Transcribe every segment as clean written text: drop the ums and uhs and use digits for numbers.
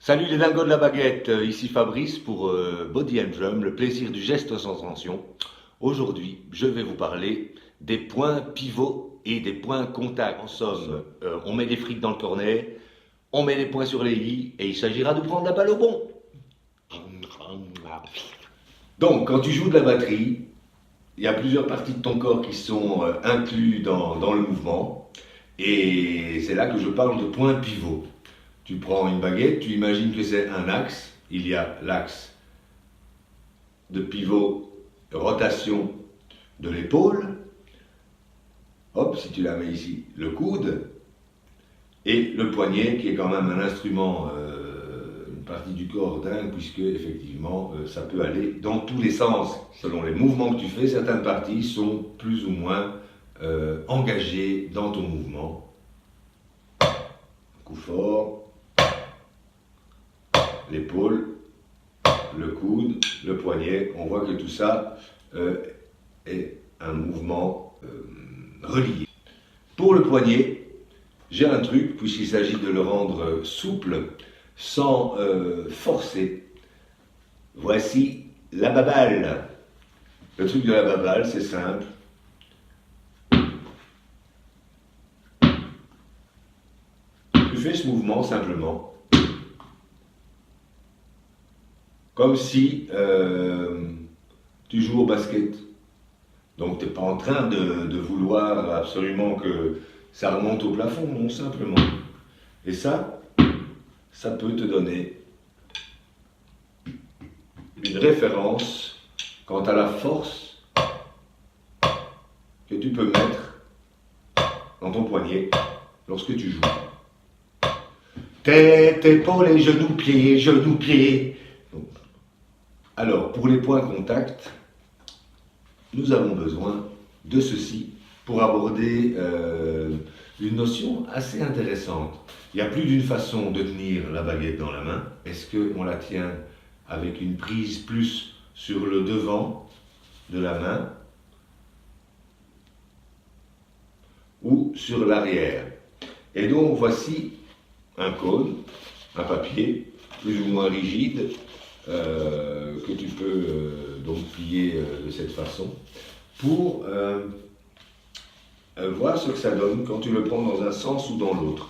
Salut les dingos de la baguette, ici Fabrice pour Body and Drum, le plaisir du geste sans tension. Aujourd'hui, je vais vous parler des points pivots et des points contacts. En somme, on met des frites dans le cornet, on met les points sur les i et il s'agira de prendre la balle au bon. Donc, quand tu joues de la batterie, il y a plusieurs parties de ton corps qui sont inclus dans le mouvement et c'est là que je parle de points pivots. Tu prends une baguette, tu imagines que c'est un axe. Il y a l'axe de pivot, rotation de l'épaule. Hop, si tu la mets ici, le coude. Et le poignet, qui est quand même un instrument, une partie du corps dingue, puisque effectivement, ça peut aller dans tous les sens. Selon les mouvements que tu fais, certaines parties sont plus ou moins engagées dans ton mouvement. Coup fort. L'épaule, le coude, le poignet, on voit que tout ça est un mouvement relié. Pour le poignet, j'ai un truc, puisqu'il s'agit de le rendre souple, sans forcer. Voici la baballe. Le truc de la baballe, c'est simple. Tu fais ce mouvement simplement. Comme si tu joues au basket. Donc tu n'es pas en train de vouloir absolument que ça remonte au plafond, non, simplement. Et ça peut te donner une référence quant à la force que tu peux mettre dans ton poignet lorsque tu joues. Tête, épaule et genou, pied, genou, pied. Alors, pour les points contact, nous avons besoin de ceci pour aborder une notion assez intéressante. Il y a plus d'une façon de tenir la baguette dans la main. Est-ce qu'on la tient avec une prise plus sur le devant de la main ou sur l'arrière? Et donc, voici un cône, un papier, plus ou moins rigide, que tu peux donc plier de cette façon pour voir ce que ça donne quand tu le prends dans un sens ou dans l'autre.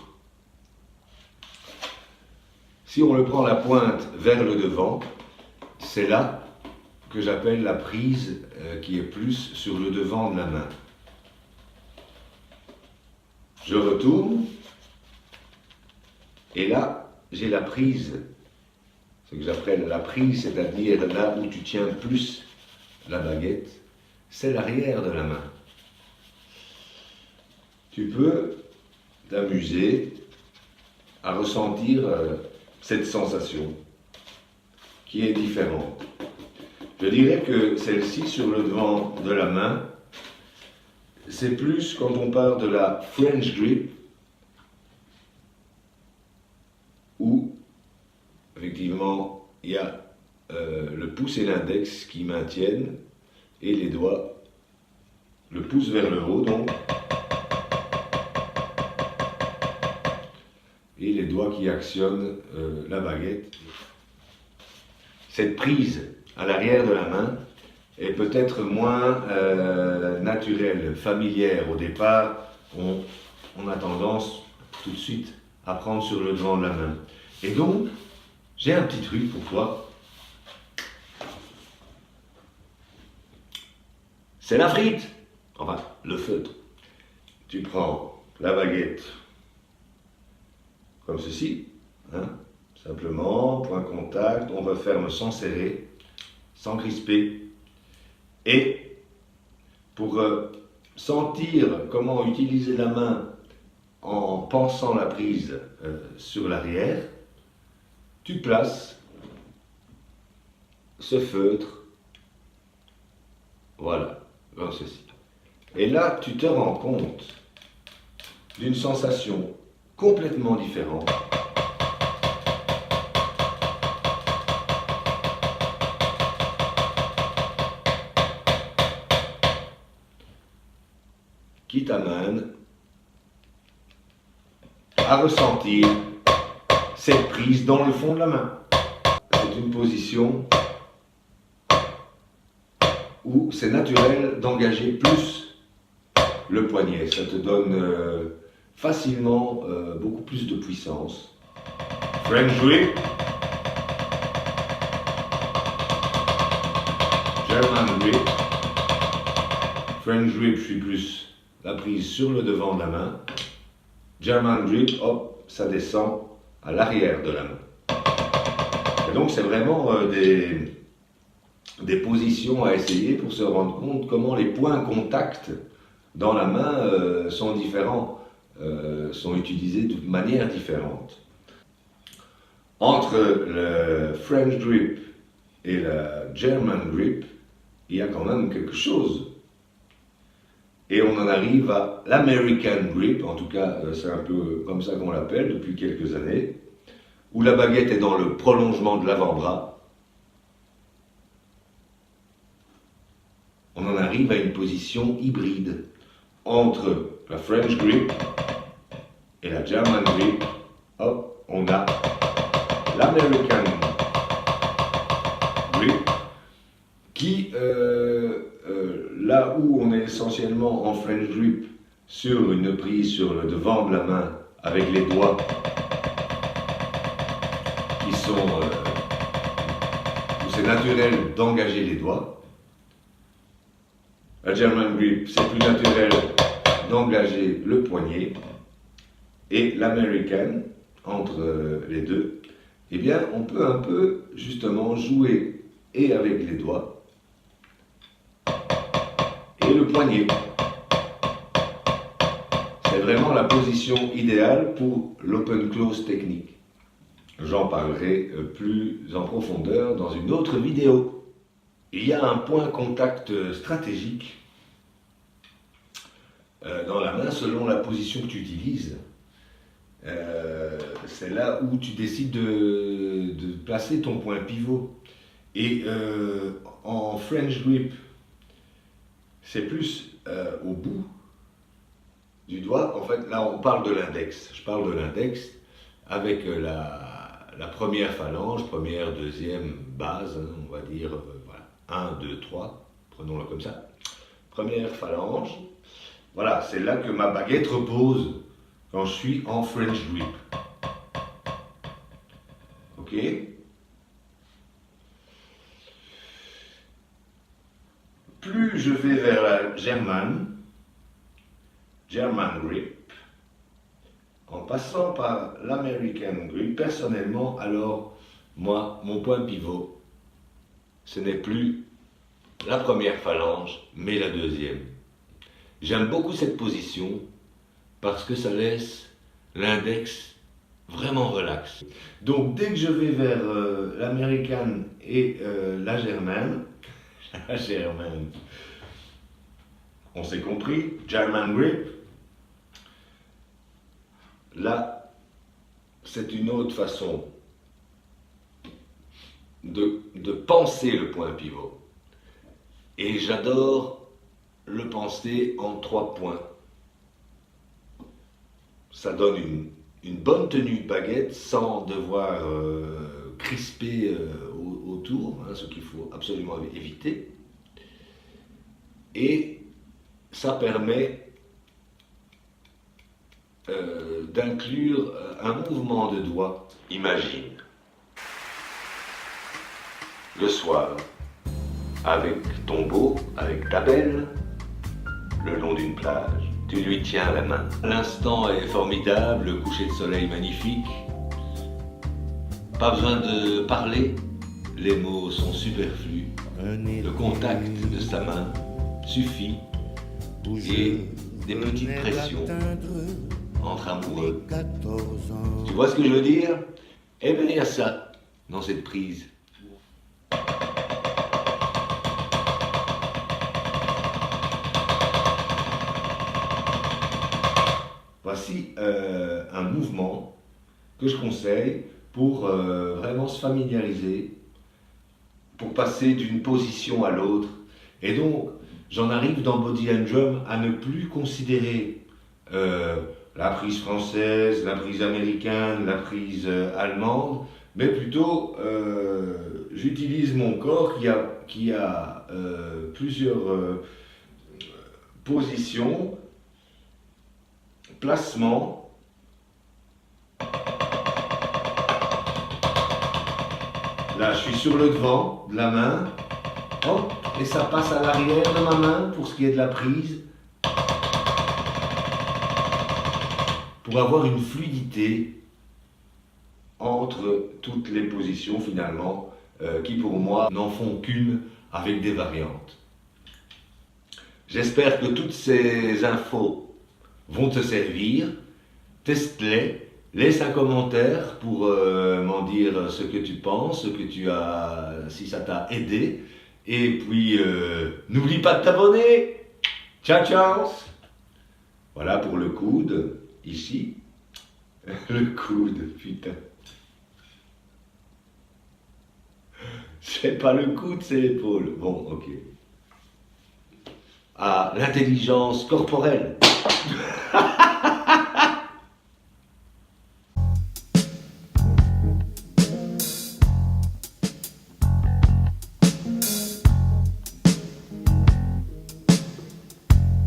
Si on le prend la pointe vers le devant, c'est là que j'appelle la prise qui est plus sur le devant de la main. Je retourne et là j'ai la prise. Ce que j'appelle la prise, c'est-à-dire là où tu tiens plus la baguette, c'est l'arrière de la main. Tu peux t'amuser à ressentir cette sensation qui est différente. Je dirais que celle-ci sur le devant de la main, c'est plus quand on parle de la French grip, où effectivement, il y a le pouce et l'index qui maintiennent et les doigts, le pouce vers le haut donc, et les doigts qui actionnent la baguette. Cette prise à l'arrière de la main est peut-être moins naturelle, familière. Au départ, on a tendance tout de suite à prendre sur le devant de la main. Et donc, j'ai un petit truc pour toi. C'est la frite. Enfin, le feutre. Tu prends la baguette comme ceci. Hein, simplement, point contact. On referme sans serrer, sans crisper. Et pour sentir comment utiliser la main en pensant la prise sur l'arrière, tu places ce feutre, voilà, comme ceci. Et là, tu te rends compte d'une sensation complètement différente. Qui t'amène à ressentir cette prise dans le fond de la main. C'est une position où c'est naturel d'engager plus le poignet. Ça te donne facilement beaucoup plus de puissance. French grip, German grip. French grip, je suis plus la prise sur le devant de la main. German grip, hop, ça descend à l'arrière de la main. Et donc c'est vraiment des positions à essayer pour se rendre compte comment les points contact dans la main sont différents, sont utilisés de manière différente. Entre le French grip et la German grip, il y a quand même quelque chose. Et on en arrive à l'American grip, en tout cas c'est un peu comme ça qu'on l'appelle depuis quelques années, où la baguette est dans le prolongement de l'avant-bras. On en arrive à une position hybride entre la French grip et la German grip. Hop, on a l'American grip qui, là où on est essentiellement en French grip sur une prise sur le devant de la main avec les doigts qui sont, où c'est naturel d'engager les doigts. La German grip, c'est plus naturel d'engager le poignet. Et l'American, entre les deux, eh bien, on peut un peu, justement, jouer et avec les doigts et le poignet. C'est vraiment la position idéale pour l'open-close technique. J'en parlerai plus en profondeur dans une autre vidéo. Il y a un point contact stratégique dans la main selon la position que tu utilises. C'est là où tu décides de placer ton point pivot. Et en French grip, c'est plus au bout du doigt. En fait, là on parle de l'index. Je parle de l'index avec la première phalange, première, deuxième base, hein, on va dire, voilà, 1, 2, 3, prenons-le comme ça. Première phalange, voilà, c'est là que ma baguette repose quand je suis en French grip. Ok? Plus je vais vers la German grip, en passant par l'American grip, personnellement, alors, moi, mon point pivot, ce n'est plus la première phalange, mais la deuxième. J'aime beaucoup cette position parce que ça laisse l'index vraiment relax. Donc, dès que je vais vers l'American et la German, on s'est compris, German grip, là, c'est une autre façon de penser le point pivot. Et j'adore le penser en 3 points. Ça donne une bonne tenue de baguette sans devoir crisper autour, hein, ce qu'il faut absolument éviter. Et ça permet d'inclure un mouvement de doigt. Imagine, le soir, avec ton beau, avec ta belle, le long d'une plage, tu lui tiens la main. L'instant est formidable, le coucher de soleil magnifique. Pas besoin de parler, les mots sont superflus. Le contact de sa main suffit et des petites pressions entre amoureux. Tu vois ce que je veux dire? Eh bien, il y a ça dans cette prise. Voici un mouvement que je conseille pour vraiment se familiariser, pour passer d'une position à l'autre. Et donc, j'en arrive dans Body and Drum à ne plus considérer la prise française, la prise américaine, la prise allemande, mais plutôt j'utilise mon corps qui a plusieurs positions, placements. Là, je suis sur le devant de la main, hop, et ça passe à l'arrière de ma main pour ce qui est de la prise, pour avoir une fluidité entre toutes les positions finalement, qui pour moi n'en font qu'une avec des variantes. J'espère que toutes ces infos vont te servir, teste-les. Laisse un commentaire pour m'en dire ce que tu penses, ce que tu as, si ça t'a aidé. Et puis, n'oublie pas de t'abonner. Ciao, ciao. Voilà pour le coude, ici. Le coude, putain. C'est pas le coude, c'est l'épaule. Bon, ok. Ah, l'intelligence corporelle.